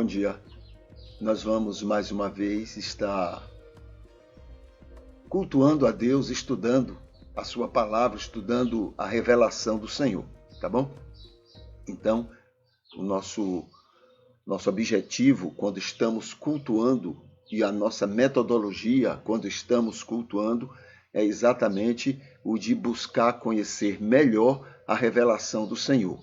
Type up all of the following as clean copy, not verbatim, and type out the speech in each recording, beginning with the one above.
Bom dia. Nós vamos mais uma vez estar cultuando a Deus, estudando a sua palavra, estudando a revelação do Senhor, tá bom? Então, o nosso objetivo quando estamos cultuando e a nossa metodologia quando estamos cultuando é exatamente o de buscar conhecer melhor a revelação do Senhor.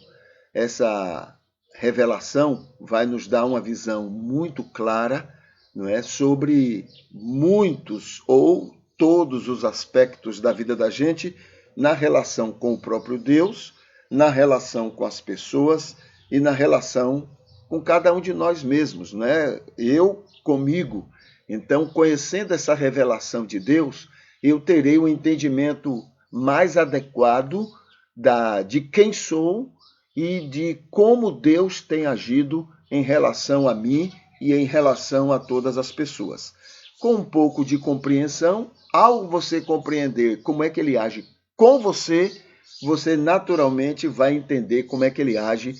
Essa revelação vai nos dar uma visão muito clara, não é, sobre muitos ou todos os aspectos da vida da gente na relação com o próprio Deus, na relação com as pessoas e na relação com cada um de nós mesmos, não é? Eu comigo. Então, conhecendo essa revelação de Deus, eu terei um entendimento mais adequado de quem sou e de como Deus tem agido em relação a mim e em relação a todas as pessoas. Com um pouco de compreensão, ao você compreender como é que ele age com você, você naturalmente vai entender como é que ele age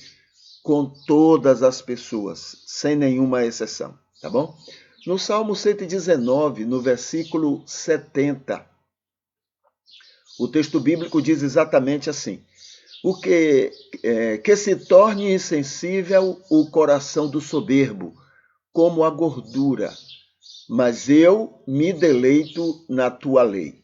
com todas as pessoas, sem nenhuma exceção, tá bom? No Salmo 119, no versículo 70, o texto bíblico diz exatamente assim: que se torne insensível o coração do soberbo, como a gordura, mas eu me deleito na tua lei.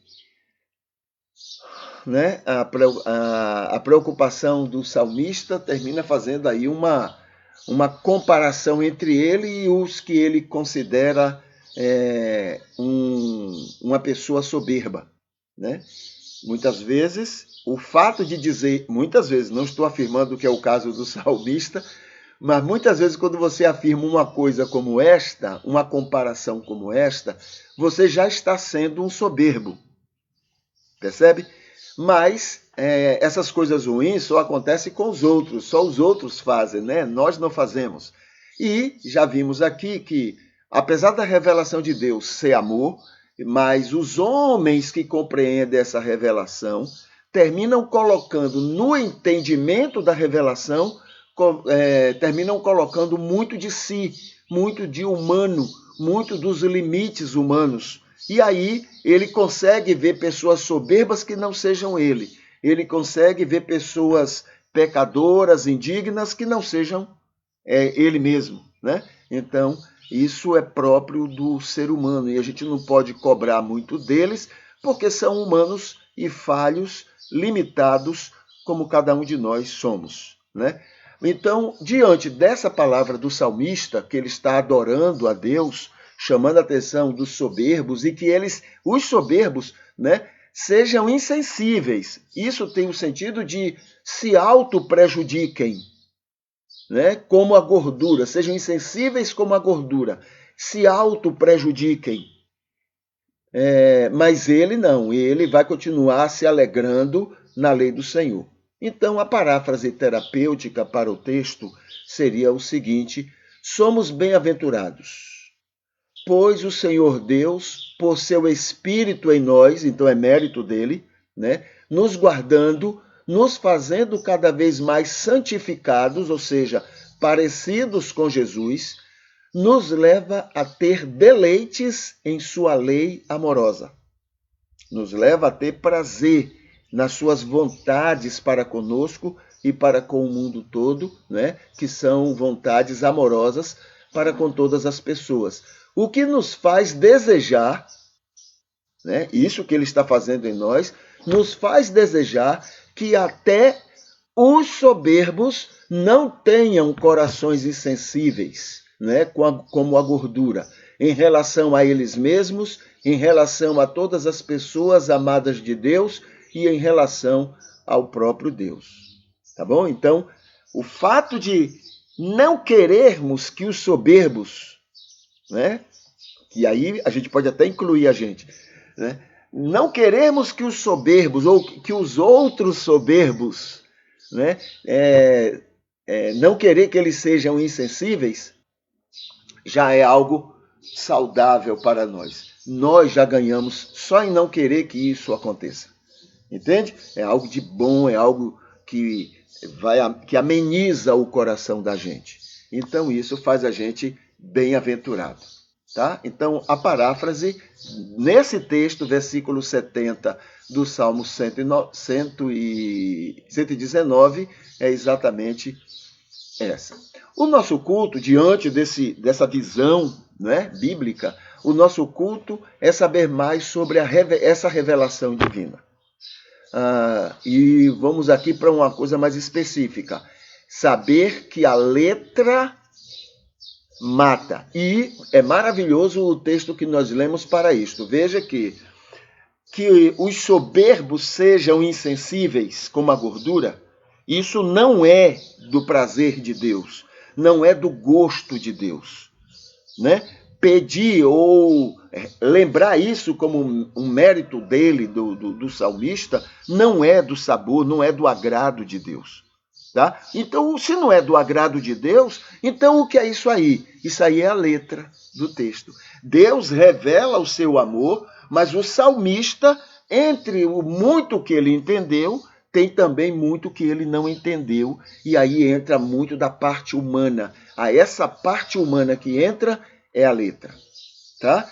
Né? A preocupação do salmista termina fazendo aí uma comparação entre ele e os que ele considera uma pessoa soberba, né? Muitas vezes, o fato de dizer, muitas vezes, não estou afirmando que é o caso do salmista, mas muitas vezes quando você afirma uma coisa como esta, uma comparação como esta, você já está sendo um soberbo, percebe? Mas essas coisas ruins só acontecem com os outros, só os outros fazem, né? Nós não fazemos. E já vimos aqui que, apesar da revelação de Deus ser amor, mas os homens que compreendem essa revelação terminam colocando no entendimento da revelação, terminam colocando muito de si, muito de humano, muito dos limites humanos. E aí ele consegue ver pessoas soberbas que não sejam ele. Ele consegue ver pessoas pecadoras, indignas, que não sejam ele mesmo, né? Então, isso é próprio do ser humano e a gente não pode cobrar muito deles, porque são humanos e falhos, limitados, como cada um de nós somos, né? Então, diante dessa palavra do salmista, que ele está adorando a Deus, chamando a atenção dos soberbos e que os soberbos, né, sejam insensíveis. Isso tem o sentido de se auto-prejudiquem, né, como a gordura, sejam insensíveis como a gordura, se auto-prejudiquem. Mas ele não, ele vai continuar se alegrando na lei do Senhor. Então, a paráfrase terapêutica para o texto seria o seguinte: somos bem-aventurados, pois o Senhor Deus, por seu Espírito em nós, então é mérito dele, né, nos guardando, nos fazendo cada vez mais santificados, ou seja, parecidos com Jesus, nos leva a ter deleites em sua lei amorosa. Nos leva a ter prazer nas suas vontades para conosco e para com o mundo todo, né, que são vontades amorosas para com todas as pessoas. O que nos faz desejar, né, isso que ele está fazendo em nós, nos faz desejar que até os soberbos não tenham corações insensíveis, né, como a gordura, em relação a eles mesmos, em relação a todas as pessoas amadas de Deus e em relação ao próprio Deus. Tá bom? Então, o fato de não querermos que os soberbos, né, que aí a gente pode até incluir a gente, né, não queremos que os soberbos ou que os outros soberbos, né, não querer que eles sejam insensíveis, já é algo saudável para nós. Nós já ganhamos só em não querer que isso aconteça. Entende? É algo de bom, é algo que ameniza o coração da gente. Então, isso faz a gente bem-aventurado. Tá? Então, a paráfrase, nesse texto, versículo 70 do Salmo 119, é exatamente essa. O nosso culto, diante dessa visão, né, bíblica, o nosso culto é saber mais sobre essa revelação divina. E vamos aqui para uma coisa mais específica. Saber que a letra mata. E é maravilhoso o texto que nós lemos para isto. Veja que os soberbos sejam insensíveis como a gordura, isso não é do prazer de Deus, não é do gosto de Deus, né? Pedir ou lembrar isso como um mérito dele, do salmista, não é do sabor, não é do agrado de Deus. Tá? Então, se não é do agrado de Deus, então o que é isso aí? Isso aí é a letra do texto. Deus revela o seu amor, mas o salmista, entre o muito que ele entendeu, tem também muito que ele não entendeu, e aí entra muito da parte humana. Essa parte humana que entra é a letra. Tá?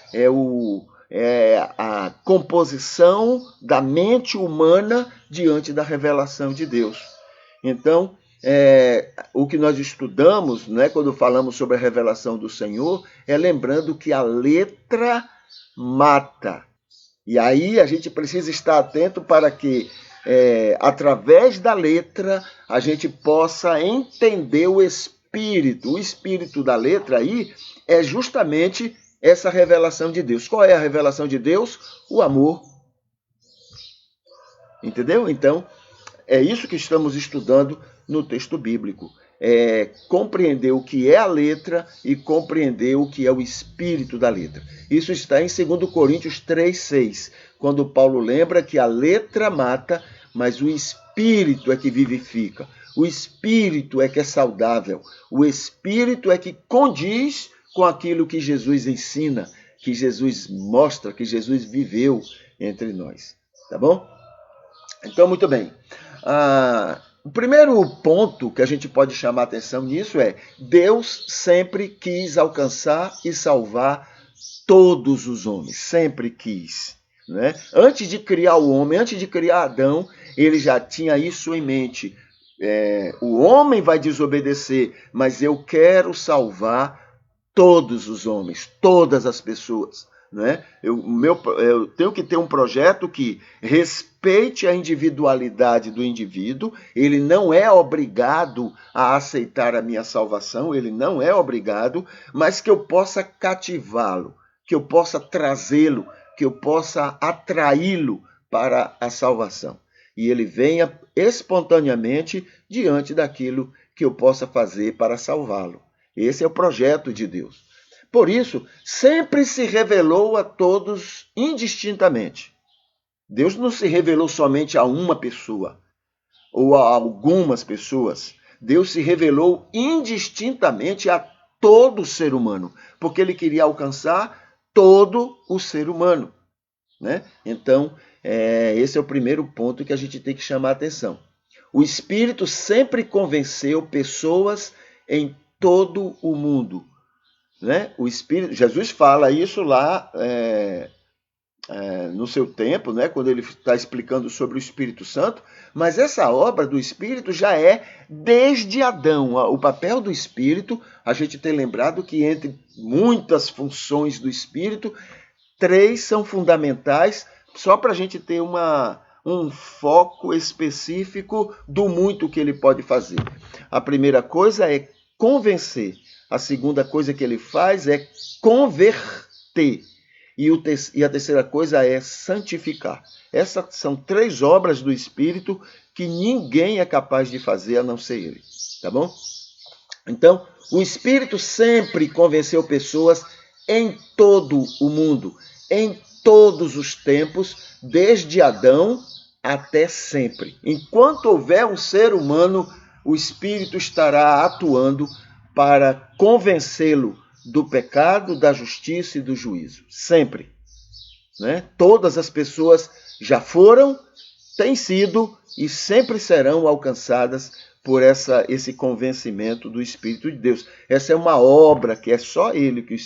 É a composição da mente humana diante da revelação de Deus. Então, o que nós estudamos, né, quando falamos sobre a revelação do Senhor, é lembrando que a letra mata. E aí a gente precisa estar atento para que, através da letra, a gente possa entender o espírito. O espírito da letra aí é justamente essa revelação de Deus. Qual é a revelação de Deus? O amor. Entendeu? Então, é isso que estamos estudando no texto bíblico. É compreender o que é a letra e compreender o que é o espírito da letra. Isso está em 2 Coríntios 3,6, quando Paulo lembra que a letra mata, mas o espírito é que vivifica. O espírito é que é saudável. O espírito é que condiz com aquilo que Jesus ensina, que Jesus mostra, que Jesus viveu entre nós. Tá bom? Então, muito bem. O primeiro ponto que a gente pode chamar a atenção nisso é: Deus sempre quis alcançar e salvar todos os homens, sempre quis. Né? Antes de criar o homem, antes de criar Adão, ele já tinha isso em mente. O homem vai desobedecer, mas eu quero salvar todos os homens, todas as pessoas. Né? Eu tenho que ter um projeto que respeite a individualidade do indivíduo. Ele não é obrigado a aceitar a minha salvação, ele não é obrigado, mas que eu possa cativá-lo, que eu possa trazê-lo, que eu possa atraí-lo para a salvação. E ele venha espontaneamente diante daquilo que eu possa fazer para salvá-lo. Esse é o projeto de Deus. Por isso, sempre se revelou a todos indistintamente. Deus não se revelou somente a uma pessoa ou a algumas pessoas. Deus se revelou indistintamente a todo ser humano, porque ele queria alcançar todo o ser humano. Né? Então, esse é o primeiro ponto que a gente tem que chamar a atenção. O Espírito sempre convenceu pessoas em todo o mundo. Né? O Espírito, Jesus fala isso lá no seu tempo, né? Quando ele está explicando sobre o Espírito Santo, mas essa obra do Espírito já é desde Adão. O papel do Espírito, a gente tem lembrado que entre muitas funções do Espírito, 3 são fundamentais, só para a gente ter um foco específico do muito que ele pode fazer. A primeira coisa é convencer. A segunda coisa que ele faz é converter. E a terceira coisa é santificar. Essas são 3 obras do Espírito que ninguém é capaz de fazer a não ser ele. Tá bom? Então, o Espírito sempre convenceu pessoas em todo o mundo, em todos os tempos, desde Adão até sempre. Enquanto houver um ser humano, o Espírito estará atuando para convencê-lo do pecado, da justiça e do juízo. Sempre. Né? Todas as pessoas já foram, têm sido e sempre serão alcançadas por esse convencimento do Espírito de Deus. Essa é uma obra que é só ele que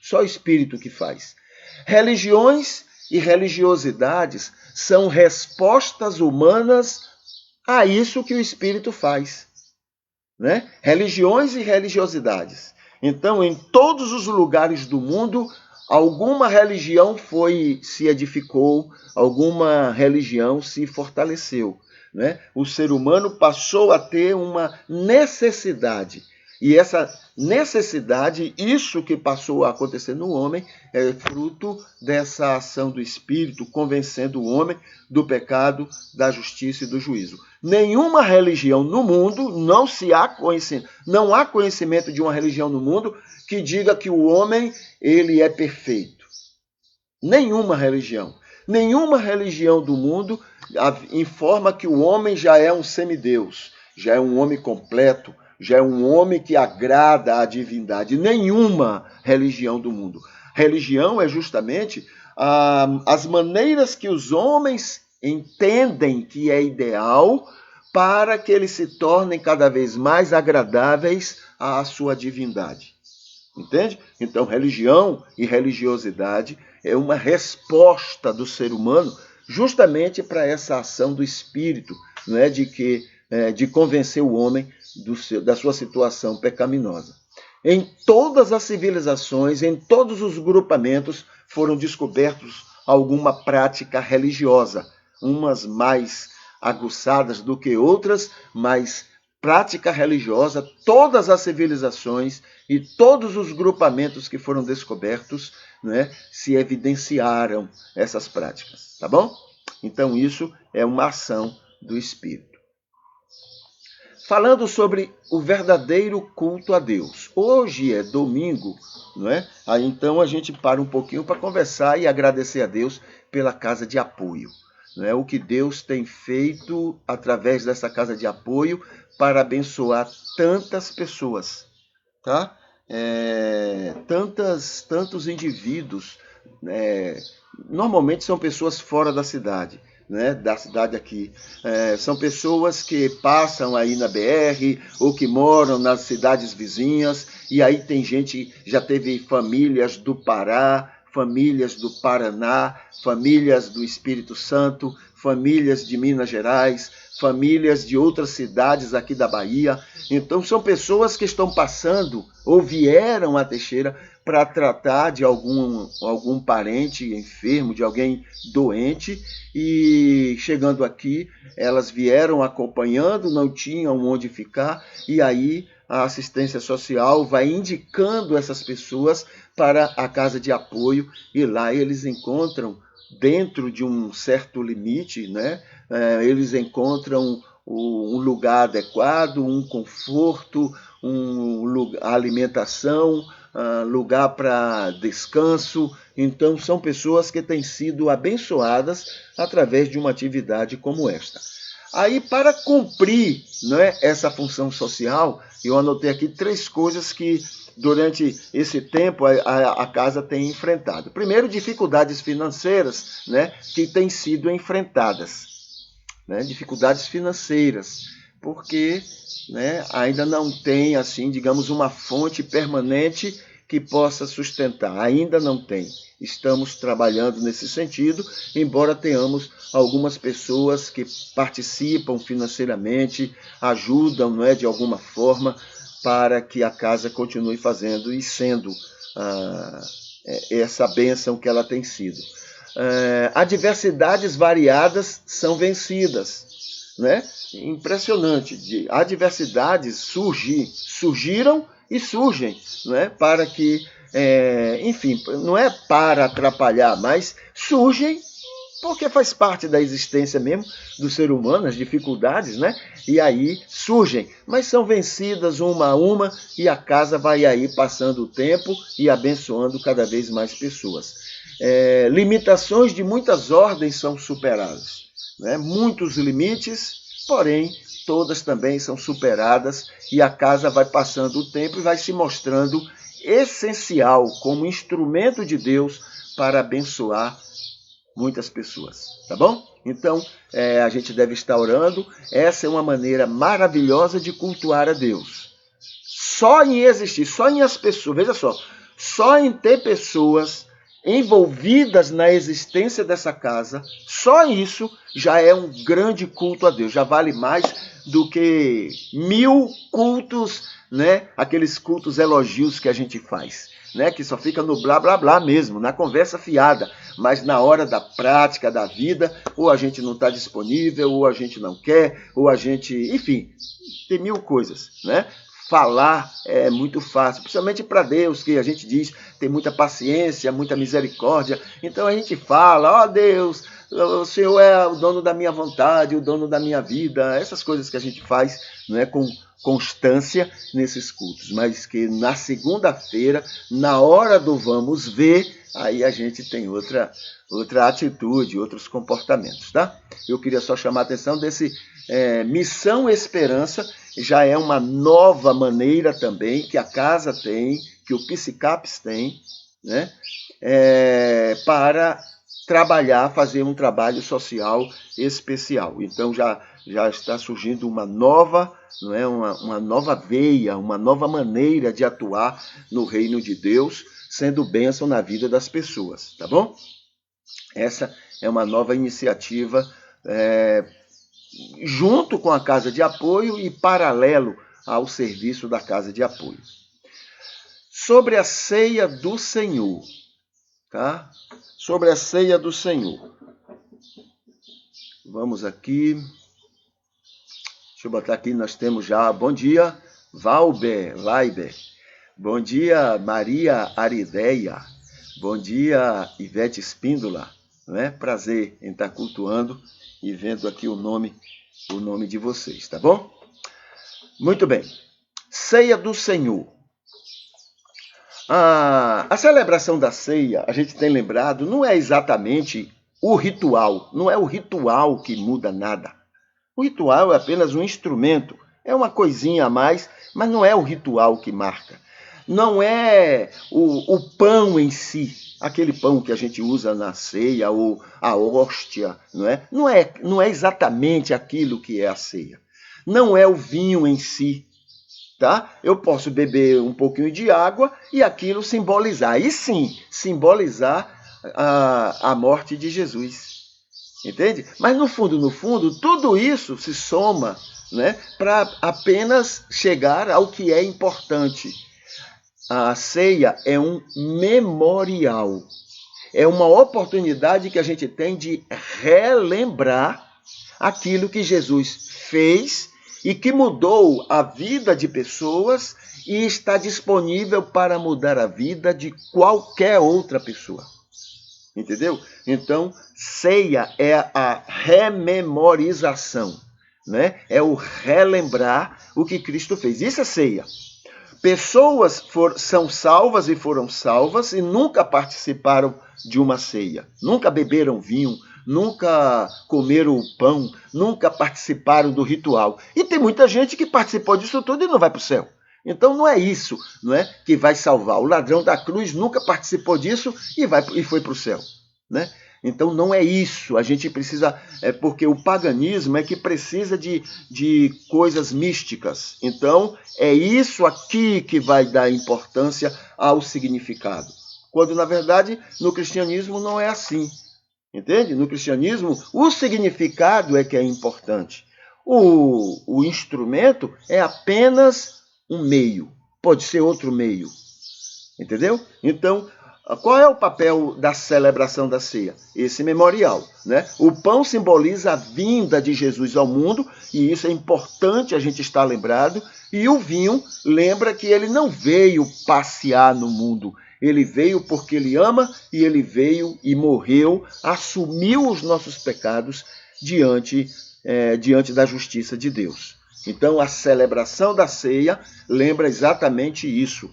só o Espírito que faz. Religiões e religiosidades são respostas humanas a isso que o Espírito faz, né? Religiões e religiosidades. Então, em todos os lugares do mundo, alguma religião se edificou, alguma religião se fortaleceu, né? O ser humano passou a ter uma necessidade. E essa necessidade, isso que passou a acontecer no homem, é fruto dessa ação do Espírito, convencendo o homem do pecado, da justiça e do juízo. Nenhuma religião no mundo, não há conhecimento de uma religião no mundo que diga que o homem ele é perfeito. Nenhuma religião. Nenhuma religião do mundo informa que o homem já é um semideus, já é um homem completo, já é um homem que agrada à divindade. Nenhuma religião do mundo. Religião é justamente as maneiras que os homens entendem que é ideal para que eles se tornem cada vez mais agradáveis à sua divindade. Entende? Então, religião e religiosidade é uma resposta do ser humano justamente para essa ação do Espírito, não é? De convencer o homem da sua situação pecaminosa. Em todas as civilizações, em todos os grupamentos, foram descobertos alguma prática religiosa, umas mais aguçadas do que outras, mas prática religiosa, todas as civilizações e todos os grupamentos que foram descobertos, né, se evidenciaram essas práticas, tá bom? Então isso é uma ação do Espírito. Falando sobre o verdadeiro culto a Deus. Hoje é domingo, não é? Aí então a gente para um pouquinho para conversar e agradecer a Deus pela casa de apoio. Não é? O que Deus tem feito através dessa casa de apoio para abençoar tantas pessoas, tá? Tantos indivíduos. Normalmente são pessoas fora da cidade. Né, da cidade aqui. São pessoas que passam aí na BR ou que moram nas cidades vizinhas, e aí tem gente, já teve famílias do Pará, famílias do Paraná, famílias do Espírito Santo, famílias de Minas Gerais, famílias de outras cidades aqui da Bahia. Então são pessoas que estão passando ou vieram a Teixeira para tratar de algum parente enfermo, de alguém doente, e chegando aqui, elas vieram acompanhando, não tinham onde ficar, e aí a assistência social vai indicando essas pessoas para a casa de apoio, e lá eles encontram, dentro de um certo limite, né, eles encontram um lugar adequado, um conforto, a alimentação, lugar para descanso. Então, são pessoas que têm sido abençoadas através de uma atividade como esta. Aí, para cumprir, né, essa função social, eu anotei aqui 3 coisas que, durante esse tempo, a casa tem enfrentado. Primeiro, dificuldades financeiras, né, que têm sido enfrentadas. Né, dificuldades financeiras, porque, né, ainda não tem, assim, digamos, uma fonte permanente que possa sustentar. Ainda não tem. Estamos trabalhando nesse sentido, embora tenhamos algumas pessoas que participam financeiramente, ajudam, não é, de alguma forma, para que a casa continue fazendo e sendo essa bênção que ela tem sido. Adversidades variadas são vencidas, né? Impressionante. Adversidades surgiram e surgem, né? Para que, enfim, não é para atrapalhar, mas surgem porque faz parte da existência mesmo do ser humano, as dificuldades, né? E aí surgem, mas são vencidas uma a uma, e a casa vai aí passando o tempo e abençoando cada vez mais pessoas. Limitações de muitas ordens são superadas, né? Muitos limites, porém todas também são superadas, e a casa vai passando o tempo e vai se mostrando essencial como instrumento de Deus para abençoar muitas pessoas, tá bom? Então, a gente deve estar orando. Essa é uma maneira maravilhosa de cultuar a Deus. Só em existir, só em as pessoas, veja só em ter pessoas envolvidas na existência dessa casa, só isso já é um grande culto a Deus, já vale mais do que 1000 cultos, né? Aqueles cultos elogios que a gente faz, né? Que só fica no blá blá blá mesmo, na conversa fiada, mas na hora da prática da vida, ou a gente não está disponível, ou a gente não quer, ou a gente, enfim, tem 1000 coisas, né? Falar é muito fácil, principalmente para Deus, que a gente diz, tem muita paciência, muita misericórdia. Então a gente fala, ó Deus, o Senhor é o dono da minha vontade, o dono da minha vida, essas coisas que a gente faz, não é, com constância nesses cultos, mas que na segunda-feira, na hora do vamos ver, aí a gente tem outra atitude, outros comportamentos, tá? Eu queria só chamar a atenção desse Missão Esperança, já é uma nova maneira também que a casa tem, que o Psicaps tem, né? Para trabalhar, fazer um trabalho social especial. Então já está surgindo uma nova, não é, uma nova veia, uma nova maneira de atuar no reino de Deus, sendo bênção na vida das pessoas, tá bom? Essa é uma nova iniciativa junto com a Casa de Apoio e paralelo ao serviço da Casa de Apoio. Sobre a ceia do Senhor, tá? Sobre a ceia do Senhor. Vamos aqui. Deixa eu botar aqui, nós temos já. Bom dia, Valber Leiber. Bom dia, Maria Arideia. Bom dia, Ivete Espíndola. Não é? Prazer em estar cultuando e vendo aqui o nome de vocês, tá bom? Muito bem. Ceia do Senhor. A celebração da ceia, a gente tem lembrado, não é exatamente o ritual, não é o ritual que muda nada. O ritual é apenas um instrumento, é uma coisinha a mais, mas não é o ritual que marca. Não é o pão em si, aquele pão que a gente usa na ceia, ou a hóstia, não é? Não é exatamente aquilo que é a ceia. Não é o vinho em si, tá? Eu posso beber um pouquinho de água e aquilo simbolizar, e sim, simbolizar a morte de Jesus. Entende? Mas no fundo, tudo isso se soma, né, para apenas chegar ao que é importante. A ceia é um memorial. É uma oportunidade que a gente tem de relembrar aquilo que Jesus fez e que mudou a vida de pessoas e está disponível para mudar a vida de qualquer outra pessoa. Entendeu? Então, ceia é a rememorização, né? É o relembrar o que Cristo fez. Isso é ceia. Pessoas são salvas e foram salvas e nunca participaram de uma ceia, nunca beberam vinho, nunca comeram o pão, nunca participaram do ritual. E tem muita gente que participou disso tudo e não vai para o céu. Então não é isso, não é, que vai salvar. O ladrão da cruz nunca participou disso e foi para o céu, né? Então não é isso, a gente precisa, porque o paganismo é que precisa de coisas místicas. Então é isso aqui que vai dar importância ao significado. Quando na verdade no cristianismo não é assim, entende? No cristianismo o significado é que é importante. O instrumento é apenas um meio, pode ser outro meio, entendeu? Então, qual é o papel da celebração da ceia? Esse memorial, né? O pão simboliza a vinda de Jesus ao mundo, e isso é importante a gente estar lembrado, e o vinho lembra que ele não veio passear no mundo, ele veio porque ele ama, e ele veio e morreu, assumiu os nossos pecados diante da justiça de Deus. Então, a celebração da ceia lembra exatamente isso,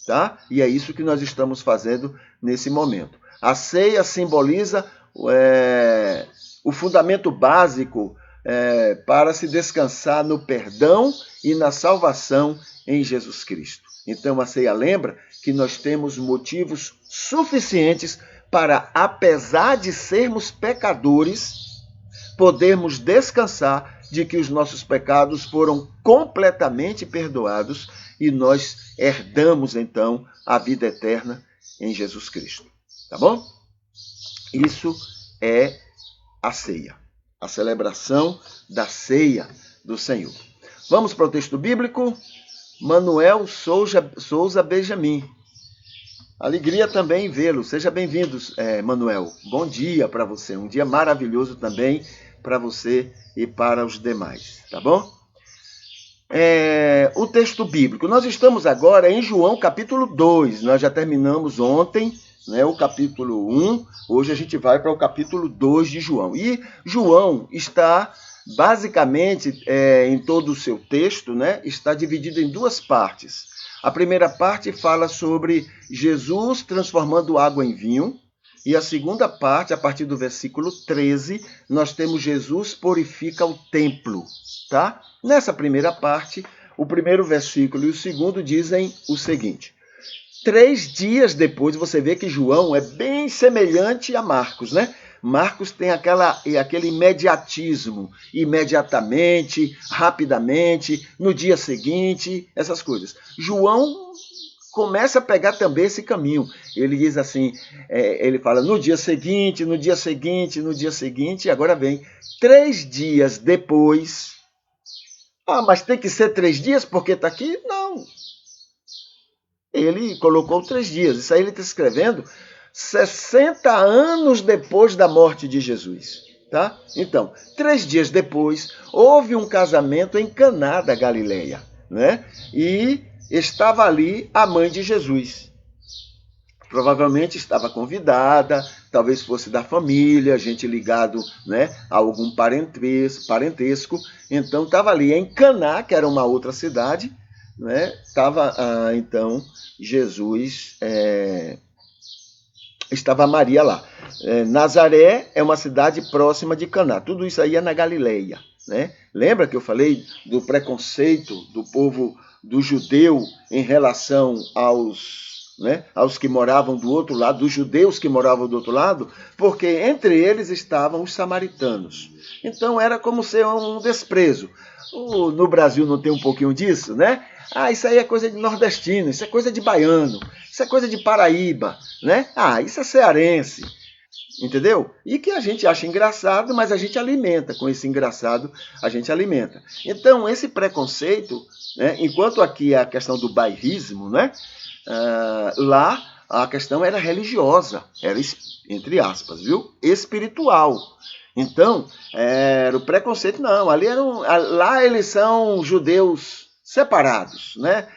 tá? E é isso que nós estamos fazendo nesse momento. A ceia simboliza o fundamento básico para se descansar no perdão e na salvação em Jesus Cristo. Então, a ceia lembra que nós temos motivos suficientes para, apesar de sermos pecadores, podermos descansar de que os nossos pecados foram completamente perdoados e nós herdamos, então, a vida eterna em Jesus Cristo. Tá bom? Isso é a ceia, a celebração da ceia do Senhor. Vamos para o texto bíblico? Manuel Souza Benjamin. Alegria também vê-lo. Seja bem-vindo, Manuel. Bom dia para você. Um dia maravilhoso também para você e para os demais. Tá bom? O texto bíblico. Nós estamos agora em João capítulo 2. Nós já terminamos ontem, né, o capítulo 1. Hoje a gente vai para o capítulo 2 de João. E João está, basicamente, em todo o seu texto, né, está dividido em duas partes. A primeira parte fala sobre Jesus transformando água em vinho. E a segunda parte, a partir do versículo 13, nós temos Jesus purifica o templo. Tá? Nessa primeira parte, o primeiro versículo e o segundo dizem o seguinte. 3 dias depois, você vê que João é bem semelhante a Marcos, né? Marcos tem aquele imediatismo, imediatamente, rapidamente, no dia seguinte, essas coisas. João começa a pegar também esse caminho. Ele diz assim, ele fala no dia seguinte, no dia seguinte, no dia seguinte, e agora vem 3 dias depois. Ah, mas tem que ser 3 dias porque está aqui? Não. Ele colocou 3 dias. Isso aí ele está escrevendo 60 anos depois da morte de Jesus. Tá? Então, 3 dias depois, houve um casamento em Caná da Galileia, né? E estava ali a mãe de Jesus. Provavelmente estava convidada, talvez fosse da família, gente ligado, né, a algum parentesco. Então, estava ali em Caná, que era uma outra cidade, né? Estava, então, Jesus, estava Maria lá. Nazaré é uma cidade próxima de Caná. Tudo isso aí é na Galileia, né? Lembra que eu falei do preconceito do povo do judeu em relação aos que moravam do outro lado, dos judeus que moravam do outro lado, porque entre eles estavam os samaritanos. Então era como ser um desprezo. No Brasil não tem um pouquinho disso, né? Isso aí é coisa de nordestino, isso é coisa de baiano, isso é coisa de Paraíba, né? Isso é cearense, entendeu? E que a gente acha engraçado, mas a gente alimenta, com esse engraçado a gente alimenta. Então esse preconceito, né, enquanto aqui é a questão do bairrismo, né? Lá a questão era religiosa, era, entre aspas, viu? Espiritual. Então, era o preconceito, não. Lá eles são judeus separados, né?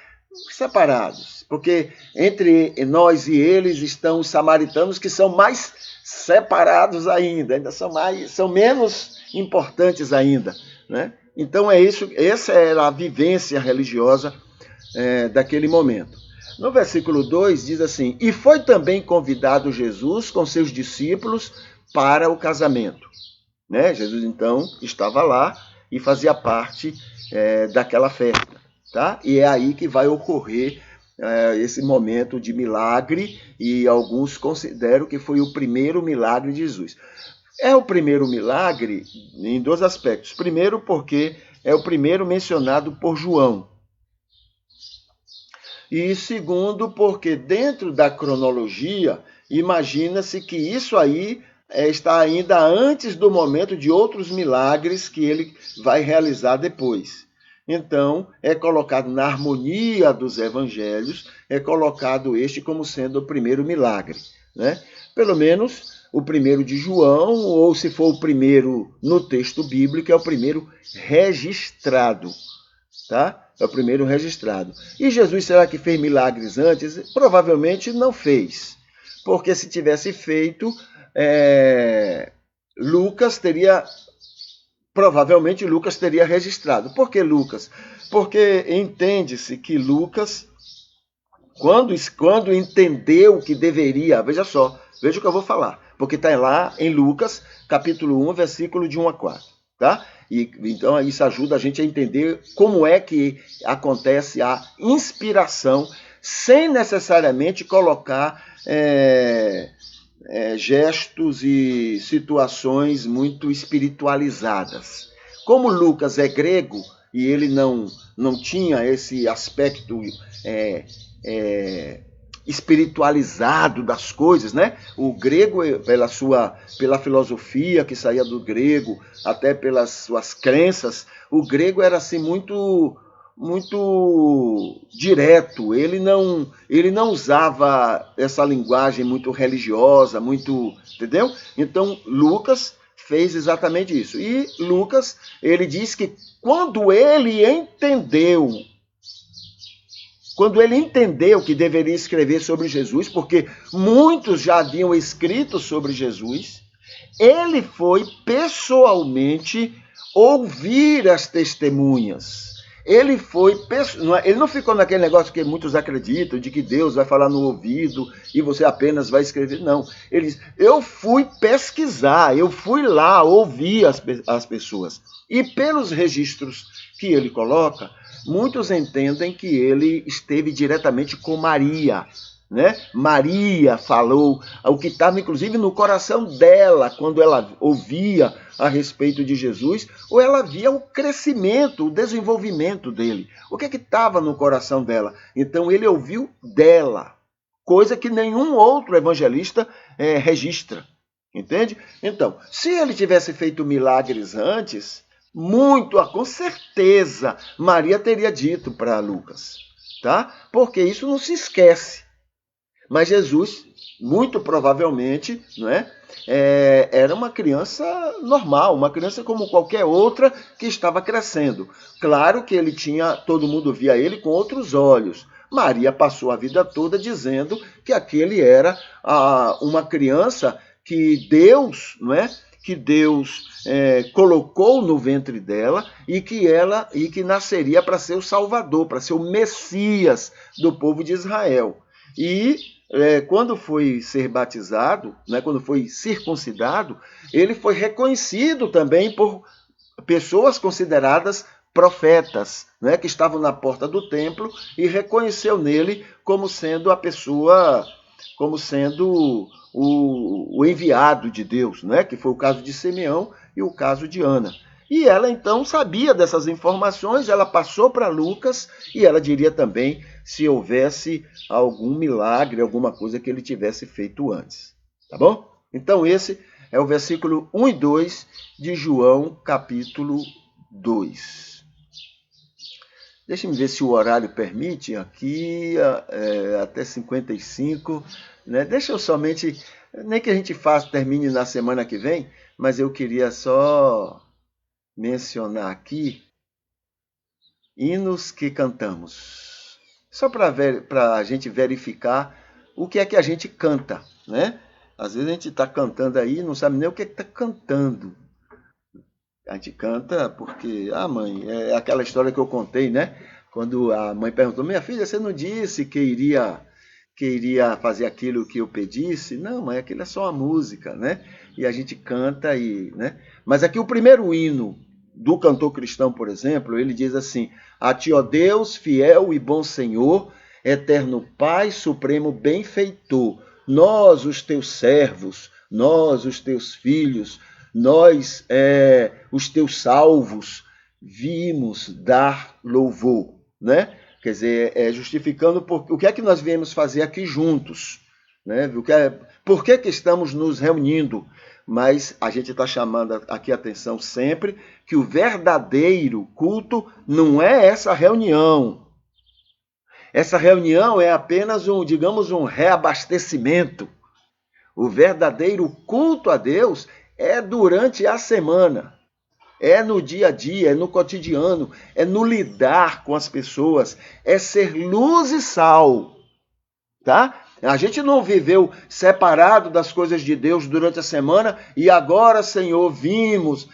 Separados. Porque entre nós e eles estão os samaritanos, que são mais separados ainda são menos importantes ainda, né? Então é isso, essa era a vivência religiosa daquele momento. No versículo 2 diz assim, e foi também convidado Jesus com seus discípulos para o casamento. Né? Jesus, então, estava lá e fazia parte daquela festa. Tá? E é aí que vai ocorrer esse momento de milagre, e alguns consideram que foi o primeiro milagre de Jesus. É o primeiro milagre em 2 aspectos. Primeiro, porque é o primeiro mencionado por João. E segundo, porque dentro da cronologia, imagina-se que isso aí está ainda antes do momento de outros milagres que ele vai realizar depois. Então, é colocado na harmonia dos evangelhos, é colocado este como sendo o primeiro milagre, né? Pelo menos o primeiro de João, ou se for o primeiro no texto bíblico, é o primeiro registrado, tá? É o primeiro registrado. E Jesus, será que fez milagres antes? Provavelmente não fez. Porque se tivesse feito, provavelmente Lucas teria registrado. Por que Lucas? Porque entende-se que Lucas, quando entendeu que deveria, veja o que eu vou falar. Porque está lá em Lucas, capítulo 1, versículo de 1 a 4. Tá? E, então isso ajuda a gente a entender como é que acontece a inspiração, sem necessariamente colocar gestos e situações muito espiritualizadas. Como Lucas é grego e ele não tinha esse aspecto espiritualizado das coisas, né? O grego, pela filosofia que saía do grego, até pelas suas crenças, o grego era assim muito direto. Ele não usava essa linguagem muito religiosa, muito, entendeu? Então Lucas fez exatamente isso. E Lucas, ele diz que quando ele entendeu que deveria escrever sobre Jesus, porque muitos já haviam escrito sobre Jesus, ele foi pessoalmente ouvir as testemunhas. Ele não ficou naquele negócio que muitos acreditam, de que Deus vai falar no ouvido e você apenas vai escrever. Não. Ele disse, eu fui pesquisar, eu fui lá ouvir as pessoas. E pelos registros que ele coloca, muitos entendem que ele esteve diretamente com Maria, né? Maria falou o que estava inclusive no coração dela quando ela ouvia a respeito de Jesus, ou ela via o crescimento, o desenvolvimento dele. O que estava no coração dela? Então ele ouviu dela, coisa que nenhum outro evangelista registra. Entende? Então, se ele tivesse feito milagres antes, com certeza, Maria teria dito para Lucas, tá? Porque isso não se esquece. Mas Jesus, muito provavelmente, era uma criança normal, uma criança como qualquer outra que estava crescendo. Claro que todo mundo via ele com outros olhos. Maria passou a vida toda dizendo que aquele era uma criança que Deus, colocou no ventre dela e que nasceria para ser o Salvador, para ser o Messias do povo de Israel. E quando foi ser batizado, quando foi circuncidado, ele foi reconhecido também por pessoas consideradas profetas, que estavam na porta do templo, e reconheceu nele como sendo a pessoa, como sendo o enviado de Deus, que foi o caso de Simeão e o caso de Ana. E ela então sabia dessas informações, ela passou para Lucas e ela diria também se houvesse algum milagre, alguma coisa que ele tivesse feito antes. Tá bom? Então esse é o versículo 1 e 2 de João, capítulo 2. Deixa-me ver se o horário permite, aqui até 55. Deixa eu somente, nem que a gente termine na semana que vem, mas eu queria só mencionar aqui hinos que cantamos. Só para a gente verificar o que é que a gente canta, né? Às vezes a gente está cantando aí e não sabe nem o que está cantando. A gente canta porque, mãe, é aquela história que eu contei, né? Quando a mãe perguntou, minha filha, você não disse que iria fazer aquilo que eu pedisse? Não, mãe, aquilo é só uma música, né? E a gente canta né? Mas aqui o primeiro hino do cantor cristão, por exemplo, ele diz assim, a ti, ó Deus, fiel e bom Senhor, eterno Pai, supremo benfeitor, nós, os teus servos, nós, os teus filhos, nós, os teus salvos, vimos dar louvor, né? Quer dizer, justificando o que é que nós viemos fazer aqui juntos, né? Por que estamos nos reunindo? Mas a gente está chamando aqui a atenção sempre que o verdadeiro culto não é essa reunião. Essa reunião é apenas um reabastecimento. O verdadeiro culto a Deus é durante a semana. É no dia a dia, é no cotidiano, é no lidar com as pessoas, é ser luz e sal, tá? A gente não viveu separado das coisas de Deus durante a semana e agora, Senhor,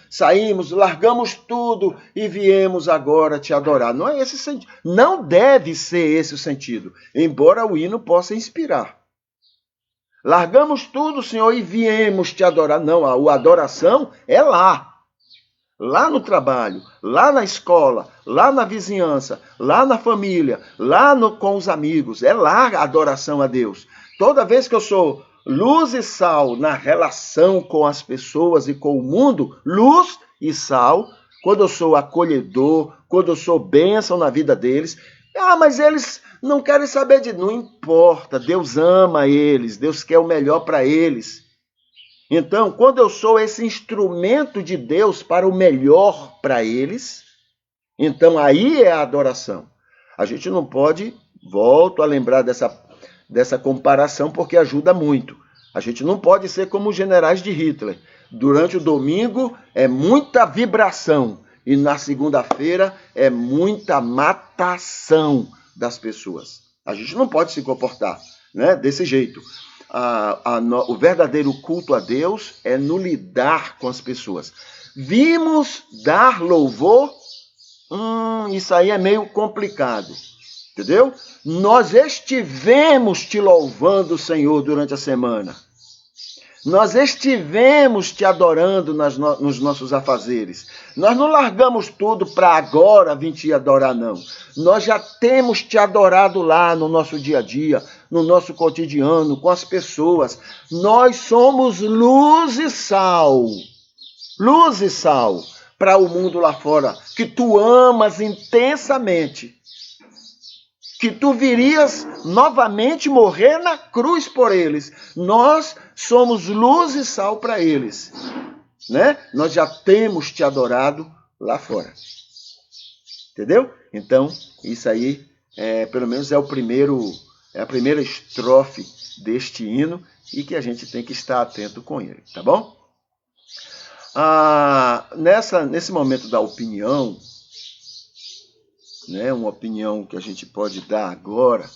saímos, largamos tudo e viemos agora te adorar. Não é esse sentido. Não deve ser esse o sentido, embora o hino possa inspirar. Largamos tudo, Senhor, e viemos te adorar. Não, a adoração é lá no trabalho, lá na escola, lá na vizinhança, lá na família, com os amigos. É lá a adoração a Deus. Toda vez que eu sou luz e sal na relação com as pessoas e com o mundo, luz e sal, quando eu sou acolhedor, quando eu sou bênção na vida deles. Mas eles não querem saber de... Não importa, Deus ama eles, Deus quer o melhor para eles. Então, quando eu sou esse instrumento de Deus para o melhor para eles, então aí é a adoração. A gente não pode, volto a lembrar dessa comparação, porque ajuda muito. A gente não pode ser como os generais de Hitler. Durante o domingo é muita vibração e na segunda-feira é muita matação das pessoas. A gente não pode se comportar, né, desse jeito. O verdadeiro culto a Deus é no lidar com as pessoas. Vimos dar louvor? Isso aí é meio complicado, entendeu? Nós estivemos te louvando, Senhor, durante a semana. Nós estivemos te adorando nos nossos afazeres. Nós não largamos tudo para agora vir te adorar, não. Nós já temos te adorado lá no nosso dia a dia, no nosso cotidiano, com as pessoas. Nós somos luz e sal. Luz e sal para o mundo lá fora, que tu amas intensamente. Que tu virias novamente morrer na cruz por eles. Nós somos luz e sal para eles, né? Nós já temos te adorado lá fora. Entendeu? Então, isso aí, pelo menos é a primeira estrofe deste hino e que a gente tem que estar atento com ele, tá bom? Nesse momento da opinião, né, uma opinião que a gente pode dar agora,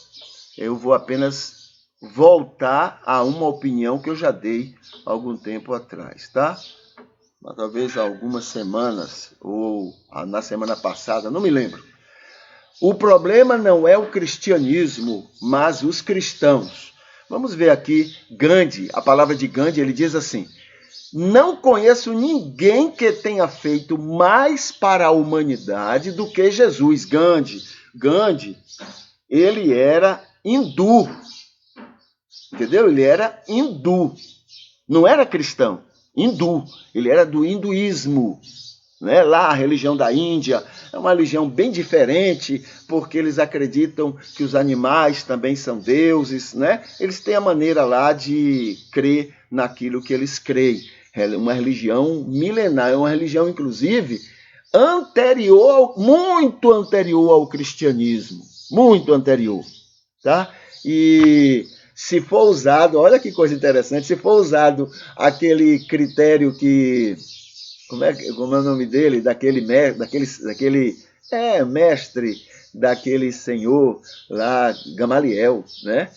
eu vou apenas voltar a uma opinião que eu já dei algum tempo atrás, tá? Talvez há algumas semanas, ou na semana passada, não me lembro. O problema não é o cristianismo, mas os cristãos. Vamos ver aqui Gandhi, a palavra de Gandhi, ele diz assim: não conheço ninguém que tenha feito mais para a humanidade do que Jesus. Gandhi, ele era hindu, entendeu? Ele era hindu, não era cristão, hindu. Ele era do hinduísmo, né? Lá a religião da Índia é uma religião bem diferente, porque eles acreditam que os animais também são deuses, né? Eles têm a maneira lá de crer naquilo que eles creem. Uma religião milenar, é uma religião, inclusive, muito anterior ao cristianismo, muito anterior, tá? E se for usado, olha que coisa interessante, se for usado aquele critério que, como é o nome dele, daquele mestre, daquele senhor lá, Gamaliel, né?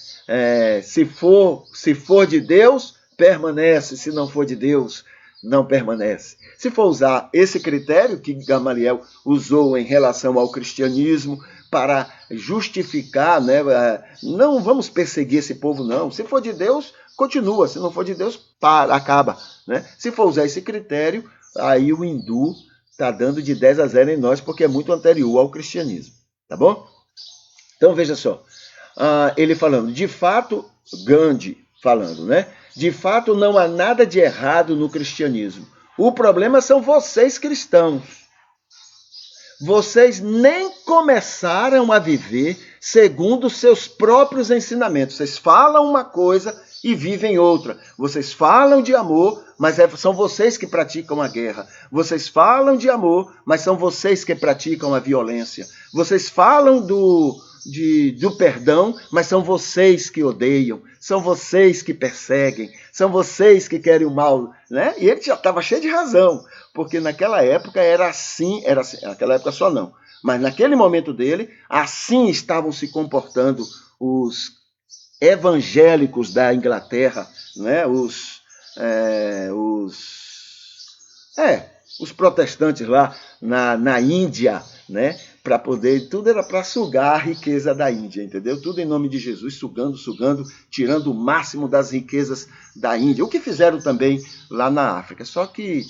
Se for de Deus, permanece, se não for de Deus, não permanece. Se for usar esse critério que Gamaliel usou em relação ao cristianismo para justificar, né, não vamos perseguir esse povo, não. Se for de Deus, continua. Se não for de Deus, acaba, né? Se for usar esse critério, aí o hindu está dando de 10-0 em nós, porque é muito anterior ao cristianismo, tá bom? Então, veja só. Ele falando, de fato, Gandhi falando, né? De fato, não há nada de errado no cristianismo. O problema são vocês cristãos. Vocês nem começaram a viver segundo seus próprios ensinamentos. Vocês falam uma coisa e vivem outra. Vocês falam de amor, mas são vocês que praticam a guerra. Vocês falam de amor, mas são vocês que praticam a violência. Vocês falam do perdão, mas são vocês que odeiam, são vocês que perseguem, são vocês que querem o mal, né? E ele já estava cheio de razão, porque naquela época era assim, naquela época só não, mas naquele momento dele, assim estavam se comportando os evangélicos da Inglaterra, né? Os protestantes lá na Índia, né? Para poder, tudo era para sugar a riqueza da Índia, entendeu? Tudo em nome de Jesus, sugando, tirando o máximo das riquezas da Índia. O que fizeram também lá na África, só que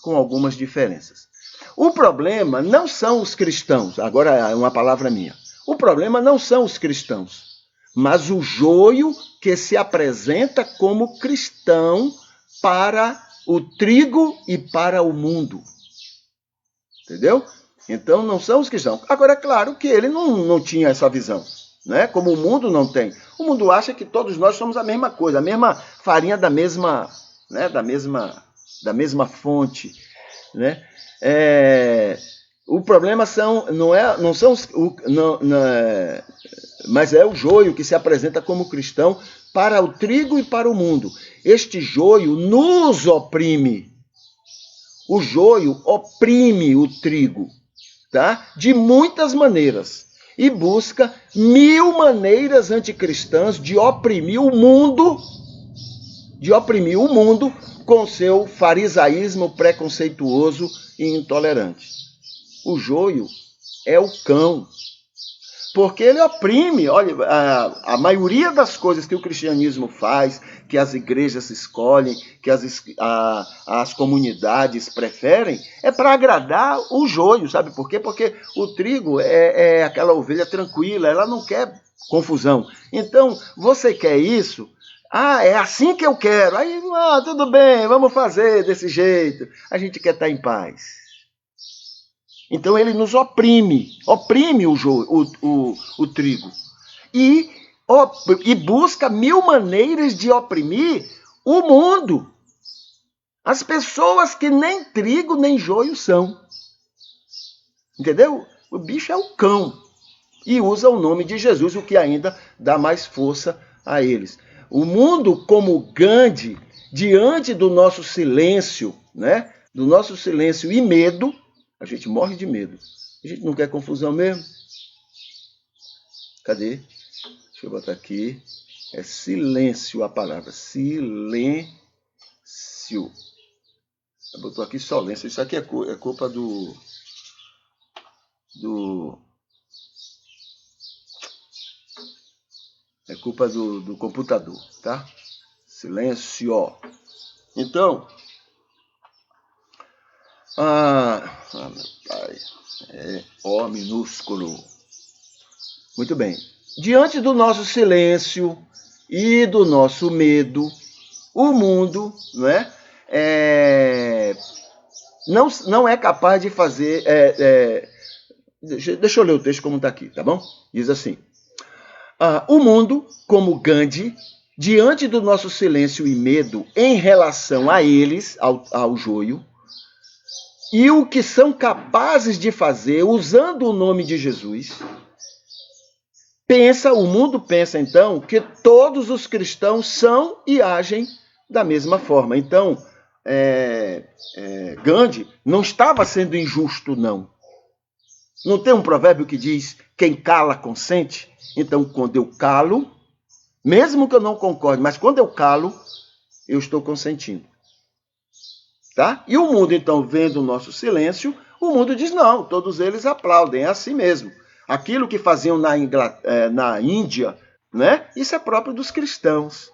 com algumas diferenças. O problema não são os cristãos, agora é uma palavra minha. O problema não são os cristãos. mas o joio que se apresenta como cristão para o trigo e para o mundo. Entendeu? Então não são os cristãos. Agora é claro que ele não tinha essa visão, né? Como o mundo não tem. O mundo acha que todos nós somos a mesma coisa, a mesma farinha da mesma, né? da mesma fonte, né? O problema não são os, mas é o joio que se apresenta como cristão para o trigo e para o mundo. Este joio nos oprime. O joio oprime o trigo, tá? De muitas maneiras. E busca 1000 maneiras anticristãs de oprimir o mundo, com seu farisaísmo preconceituoso e intolerante. O joio é o cão, porque ele oprime. Olha, a maioria das coisas que o cristianismo faz, que as igrejas escolhem, que as comunidades preferem, é para agradar o joio, sabe por quê? Porque o trigo é aquela ovelha tranquila, ela não quer confusão. Então, você quer isso? É assim que eu quero. Aí, tudo bem, vamos fazer desse jeito. A gente quer estar em paz. Então ele nos oprime o trigo. E busca 1000 maneiras de oprimir o mundo. As pessoas que nem trigo nem joio são. Entendeu? O bicho é o cão. E usa o nome de Jesus, o que ainda dá mais força a eles. O mundo, como Gandhi, diante do nosso silêncio, né? Do nosso silêncio e medo, a gente morre de medo. A gente não quer confusão mesmo? Cadê? Deixa eu botar aqui. É silêncio a palavra. Silêncio. Botou aqui solêncio. Isso aqui é culpa do é culpa do computador, tá? Silêncio. Então, meu pai, O minúsculo. Muito bem. Diante do nosso silêncio e do nosso medo, o mundo, né, não é capaz de fazer... Deixa eu ler o texto como está aqui, tá bom? Diz assim: o mundo, como Gandhi, diante do nosso silêncio e medo em relação a eles, ao joio, e o que são capazes de fazer usando o nome de Jesus, o mundo pensa então que todos os cristãos são e agem da mesma forma. Então, Gandhi não estava sendo injusto, não. Não tem um provérbio que diz: quem cala consente? Então, quando eu calo, mesmo que eu não concorde, mas quando eu calo, eu estou consentindo. Tá? E o mundo, então, vendo o nosso silêncio, o mundo diz: não, todos eles aplaudem, é assim mesmo. Aquilo que faziam na Índia, né? Isso é próprio dos cristãos.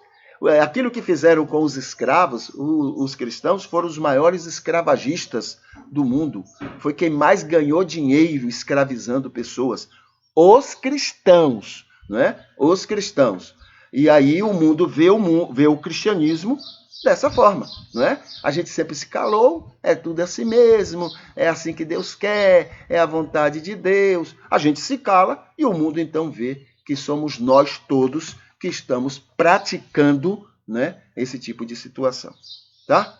Aquilo que fizeram com os escravos, os cristãos foram os maiores escravagistas do mundo. Foi quem mais ganhou dinheiro escravizando pessoas. Os cristãos, né? Os cristãos. E aí o mundo vê o cristianismo dessa forma, né? A gente sempre se calou, é tudo assim mesmo, é assim que Deus quer, é a vontade de Deus. A gente se cala e o mundo então vê que somos nós todos que estamos praticando, né, esse tipo de situação, tá?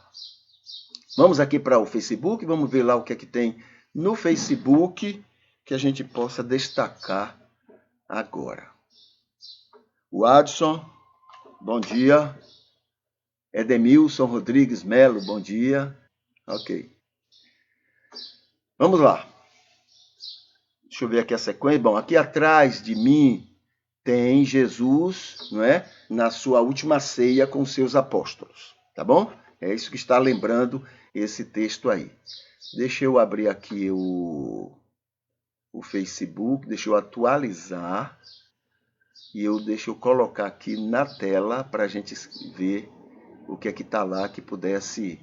Vamos aqui para o Facebook, vamos ver lá o que é que tem no Facebook que a gente possa destacar agora. O Adson, bom dia. Edemilson Rodrigues Melo, bom dia. Ok. Vamos lá. Deixa eu ver aqui a sequência. Bom, aqui atrás de mim tem Jesus, não é? Na sua última ceia com seus apóstolos, tá bom? É isso que está lembrando esse texto aí. Deixa eu abrir aqui o Facebook, deixa eu atualizar e deixa eu colocar aqui na tela para a gente ver o que é que está lá que pudesse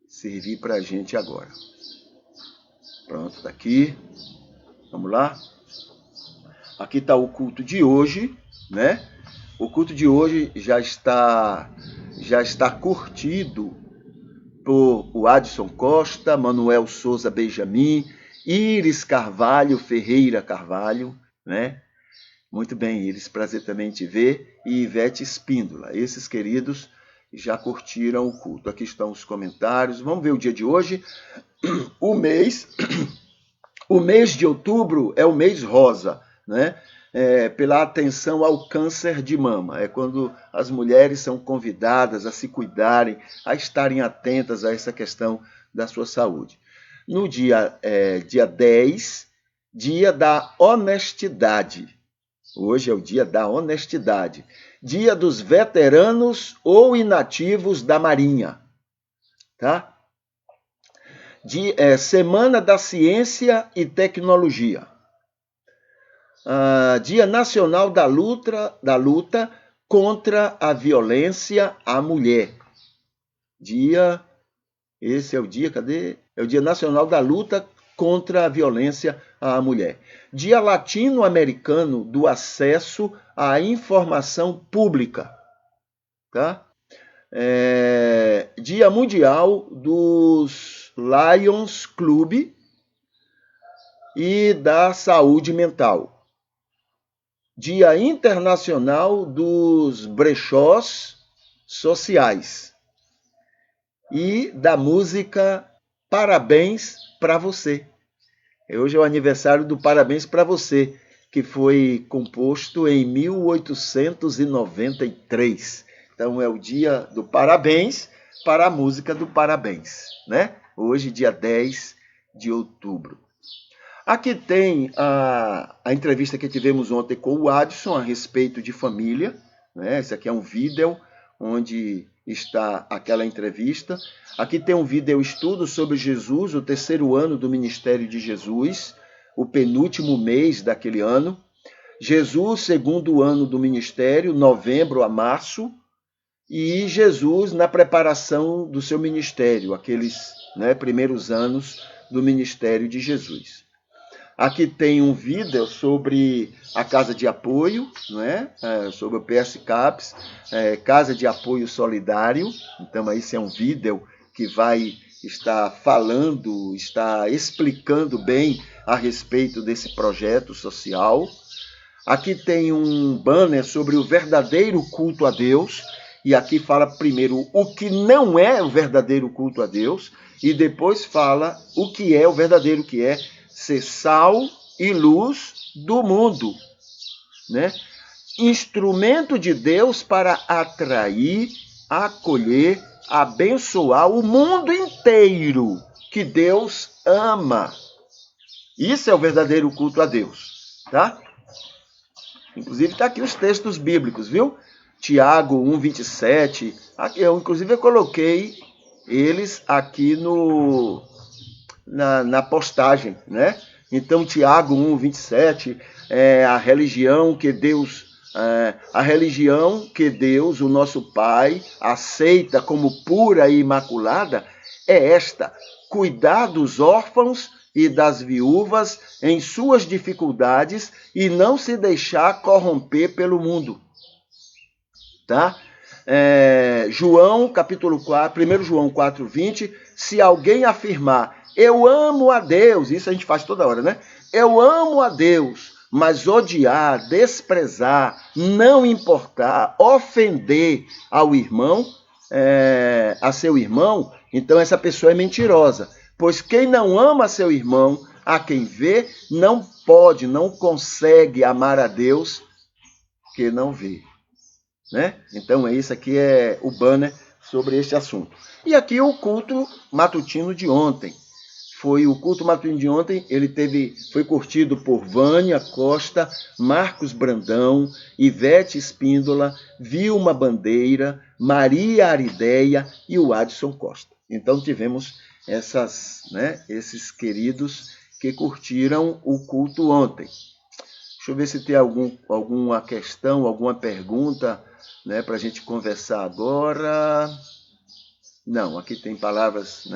servir para a gente agora. Pronto, está aqui. Vamos lá. Aqui está o culto de hoje, né? O culto de hoje já está curtido por o Adson Costa, Manuel Souza Benjamin, Iris Carvalho Ferreira Carvalho, né? Muito bem, Iris, prazer também te ver, e Ivete Espíndola. Esses queridos já curtiram o culto. Aqui estão os comentários. Vamos ver o dia de hoje. O mês de outubro é o mês rosa, né? Pela atenção ao câncer de mama. É quando as mulheres são convidadas a se cuidarem, a estarem atentas a essa questão da sua saúde. No dia 10, dia da honestidade. Hoje é o dia da honestidade. Dia dos veteranos ou inativos da Marinha. Tá? Semana da Ciência e Tecnologia. Dia Nacional da Luta contra a Violência à Mulher. Esse é o dia, cadê? É o Dia Nacional da Luta contra a Violência à Mulher. Dia Latino-Americano do Acesso à Informação Pública. Tá? Dia Mundial dos Lions Club e da Saúde Mental. Dia Internacional dos Brechós Sociais e da música Parabéns para Você. Hoje é o aniversário do Parabéns para Você, que foi composto em 1893. Então é o dia do parabéns para a música do Parabéns, né? Hoje, dia 10 de outubro. Aqui tem a entrevista que tivemos ontem com o Adson a respeito de família, né? Esse aqui é um vídeo onde está aquela entrevista. Aqui tem um vídeo estudo sobre Jesus, o terceiro ano do ministério de Jesus, o penúltimo mês daquele ano. Jesus, segundo ano do ministério, novembro a março, e Jesus na preparação do seu ministério, aqueles primeiros anos do ministério de Jesus. Aqui tem um vídeo sobre a Casa de Apoio, sobre o PS CAPS, Casa de Apoio Solidário. Então, esse é um vídeo que vai estar falando, está explicando bem a respeito desse projeto social. Aqui tem um banner sobre o verdadeiro culto a Deus, e aqui fala primeiro o que não é o verdadeiro culto a Deus, e depois fala o que é o verdadeiro, que é ser sal e luz do mundo, né? Instrumento de Deus para atrair, acolher, abençoar o mundo inteiro que Deus ama. Isso é o verdadeiro culto a Deus, tá? Inclusive está aqui os textos bíblicos, viu? Tiago 1:27. Eu coloquei eles aqui na postagem, né? Então, Tiago 1:27 é a religião que Deus, o nosso Pai, aceita como pura e imaculada, é esta: cuidar dos órfãos e das viúvas em suas dificuldades e não se deixar corromper pelo mundo. Tá? João, capítulo 4, 1 João 4:20, se alguém afirmar, eu amo a Deus, isso a gente faz toda hora, né? Eu amo a Deus, mas odiar, desprezar, não importar, ofender ao irmão, a seu irmão, então essa pessoa é mentirosa. Pois quem não ama seu irmão, a quem vê, não pode, não consegue amar a Deus que não vê. Né? Então, isso aqui é o banner sobre este assunto. E aqui o culto matutino de ontem. O culto matutino de ontem, foi curtido por Vânia Costa, Marcos Brandão, Ivete Espíndola, Vilma Bandeira, Maria Arideia e o Adson Costa. Então tivemos esses queridos que curtiram o culto ontem. Deixa eu ver se tem alguma questão, alguma pergunta, para a gente conversar agora. Não, aqui tem palavras,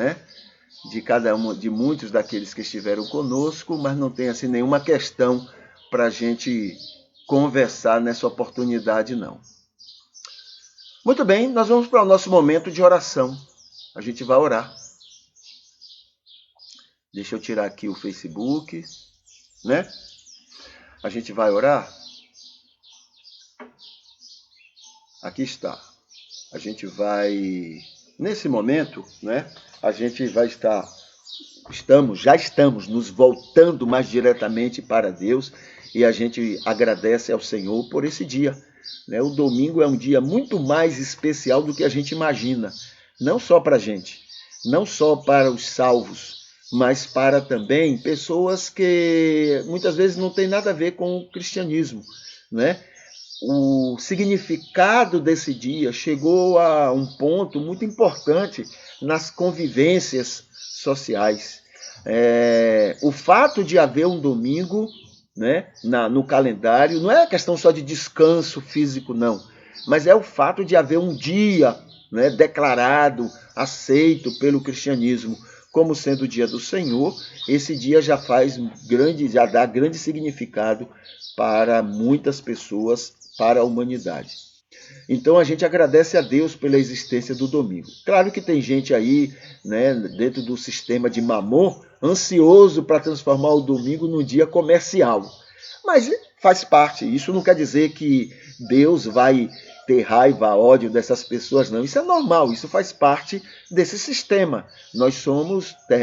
de muitos daqueles que estiveram conosco, mas não tem assim nenhuma questão para a gente conversar nessa oportunidade, não. Muito bem, nós vamos para o nosso momento de oração. A gente vai orar. Deixa eu tirar aqui o Facebook, né? A gente vai orar. Aqui está. A gente vai, nesse momento, né? A gente vai já estamos nos voltando mais diretamente para Deus e a gente agradece ao Senhor por esse dia. Né? O domingo é um dia muito mais especial do que a gente imagina. Não só para a gente, não só para os salvos, mas para também pessoas que muitas vezes não tem nada a ver com o cristianismo, né? O significado desse dia chegou a um ponto muito importante nas convivências sociais. O fato de haver um domingo, né, no calendário não é questão só de descanso físico, não, mas é o fato de haver um dia, né, declarado, aceito pelo cristianismo como sendo o dia do Senhor. Esse dia já dá grande significado para muitas pessoas, para a humanidade. Então a gente agradece a Deus pela existência do domingo. Claro que tem gente aí, né, dentro do sistema de Mamon, ansioso para transformar o domingo num dia comercial. Mas faz parte. Isso não quer dizer que Deus vai ter raiva, ódio dessas pessoas, não. Isso é normal, isso faz parte desse sistema.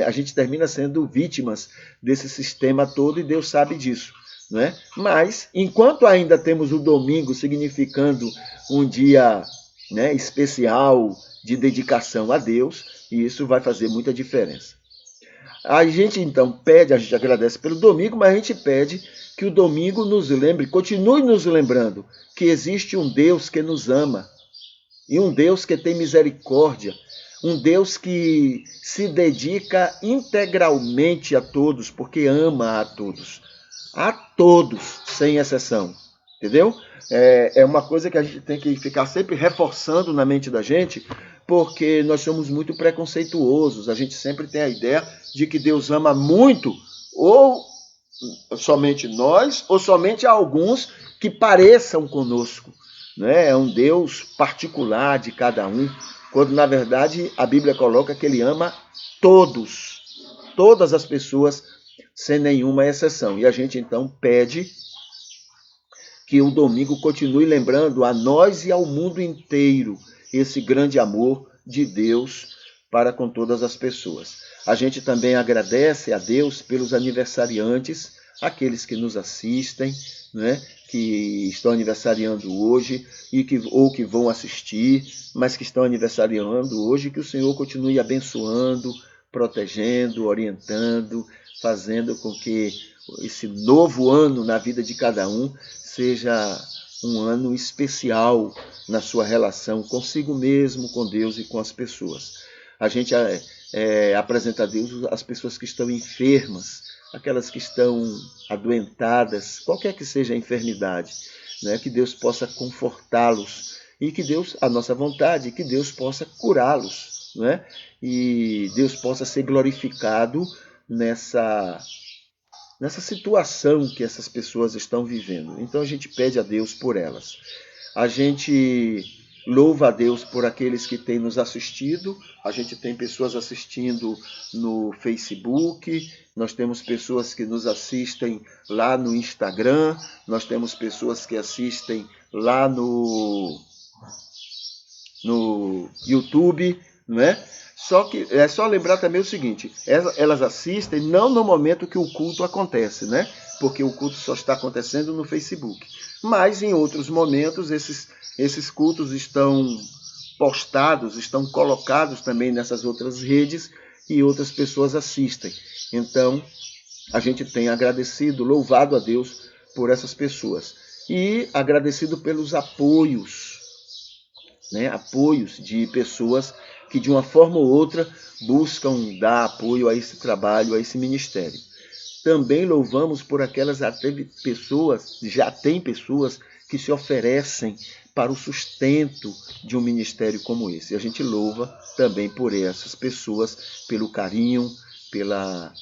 A gente termina sendo vítimas desse sistema todo e Deus sabe disso. Né? Mas, enquanto ainda temos o domingo significando um dia, né, especial de dedicação a Deus, isso vai fazer muita diferença. A gente então a gente agradece pelo domingo, mas a gente pede que o domingo nos lembre, continue nos lembrando que existe um Deus que nos ama e um Deus que tem misericórdia, um Deus que se dedica integralmente a todos, porque ama a todos, sem exceção, entendeu? É uma coisa que a gente tem que ficar sempre reforçando na mente da gente, porque nós somos muito preconceituosos, a gente sempre tem a ideia de que Deus ama muito, ou somente nós, ou somente alguns que pareçam conosco. Né? É um Deus particular de cada um, quando na verdade a Bíblia coloca que ele ama todas as pessoas, sem nenhuma exceção. E a gente então pede que o domingo continue lembrando a nós e ao mundo inteiro esse grande amor de Deus para com todas as pessoas. A gente também agradece a Deus pelos aniversariantes, aqueles que nos assistem, né, que estão aniversariando hoje ou que vão assistir, mas que estão aniversariando hoje, que o Senhor continue abençoando, protegendo, orientando, fazendo com que esse novo ano na vida de cada um seja um ano especial na sua relação consigo mesmo, com Deus e com as pessoas. A gente apresenta a Deus as pessoas que estão enfermas, aquelas que estão adoentadas, qualquer que seja a enfermidade, né? Que Deus possa confortá-los e que Deus, a nossa vontade, que Deus possa curá-los, né? E Deus possa ser glorificado nessa situação que essas pessoas estão vivendo. Então a gente pede a Deus por elas. A gente louva a Deus por aqueles que têm nos assistido. A gente tem pessoas assistindo no Facebook, nós temos pessoas que nos assistem lá no Instagram, nós temos pessoas que assistem lá no YouTube, não é? Só que é só lembrar também o seguinte, elas assistem não no momento que o culto acontece, né? Porque o culto só está acontecendo no Facebook. Mas em outros momentos esses cultos estão postados, estão colocados também nessas outras redes e outras pessoas assistem. Então, a gente tem agradecido, louvado a Deus por essas pessoas. E agradecido pelos apoios, né? Apoios de pessoas que de uma forma ou outra buscam dar apoio a esse trabalho, a esse ministério. Também louvamos por aquelas pessoas, já tem pessoas que se oferecem para o sustento de um ministério como esse. A gente louva também por essas pessoas, pelo carinho, pela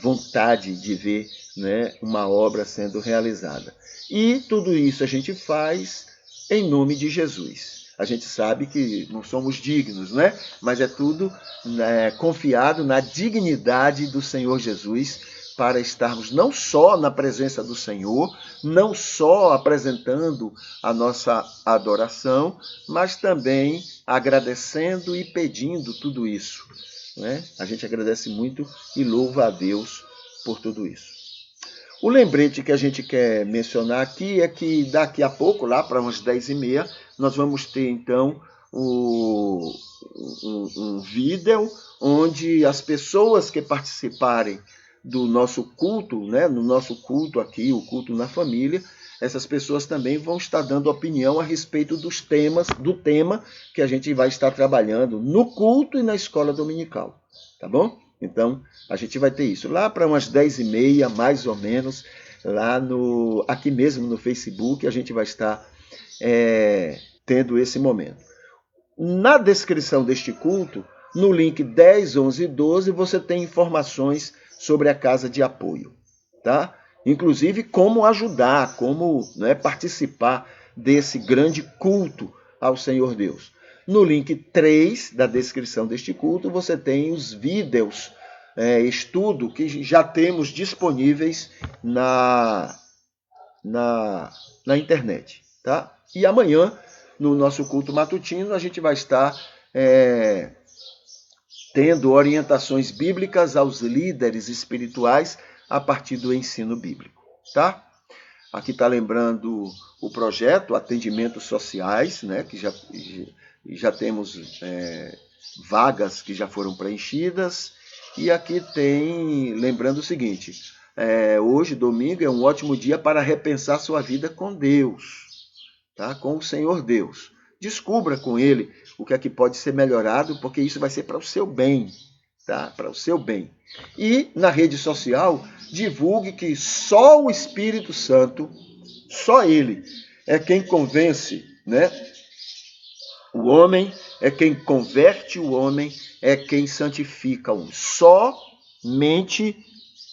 vontade de ver, né, uma obra sendo realizada. E tudo isso a gente faz em nome de Jesus. A gente sabe que não somos dignos, né? Mas é tudo, né, confiado na dignidade do Senhor Jesus, para estarmos não só na presença do Senhor, não só apresentando a nossa adoração, mas também agradecendo e pedindo tudo isso, né? A gente agradece muito e louva a Deus por tudo isso. O lembrete que a gente quer mencionar aqui é que daqui a pouco, lá para umas 10h30, nós vamos ter então um vídeo onde as pessoas que participarem do nosso culto, né, no nosso culto aqui, o culto na família, essas pessoas também vão estar dando opinião a respeito do tema que a gente vai estar trabalhando no culto e na escola dominical, tá bom? Então, a gente vai ter isso lá para umas 10h30, mais ou menos, aqui mesmo no Facebook, a gente vai estar tendo esse momento. Na descrição deste culto, no link 10, 11 e 12, você tem informações sobre a casa de apoio, tá? Inclusive como ajudar, como, né, participar desse grande culto ao Senhor Deus. No link 3 da descrição deste culto, você tem os vídeos, estudo que já temos disponíveis na internet, tá? E amanhã, no nosso culto matutino, a gente vai estar tendo orientações bíblicas aos líderes espirituais a partir do ensino bíblico, tá? Aqui está lembrando o projeto Atendimentos Sociais, né, que já temos vagas que já foram preenchidas. E aqui tem, lembrando o seguinte, hoje, domingo, é um ótimo dia para repensar sua vida com Deus, tá? Com o Senhor Deus. Descubra com Ele o que é que pode ser melhorado, porque isso vai ser para o seu bem, tá? Para o seu bem. E na rede social, divulgue que só o Espírito Santo, só Ele, é quem convence, né, o homem, é quem converte o homem, é quem santifica o homem. Somente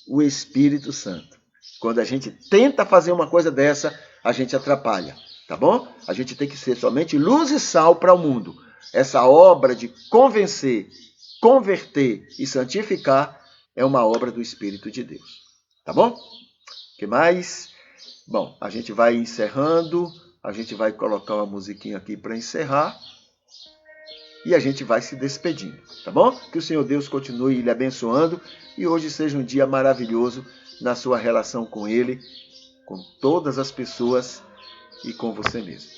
o Espírito Santo. Quando a gente tenta fazer uma coisa dessa, a gente atrapalha, tá bom? A gente tem que ser somente luz e sal para o mundo. Essa obra de convencer, converter e santificar é uma obra do Espírito de Deus, tá bom? O que mais? Bom, a gente vai encerrando, a gente vai colocar uma musiquinha aqui para encerrar e a gente vai se despedindo, tá bom? Que o Senhor Deus continue lhe abençoando e hoje seja um dia maravilhoso na sua relação com Ele, com todas as pessoas e com você mesmo.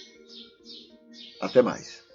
Até mais.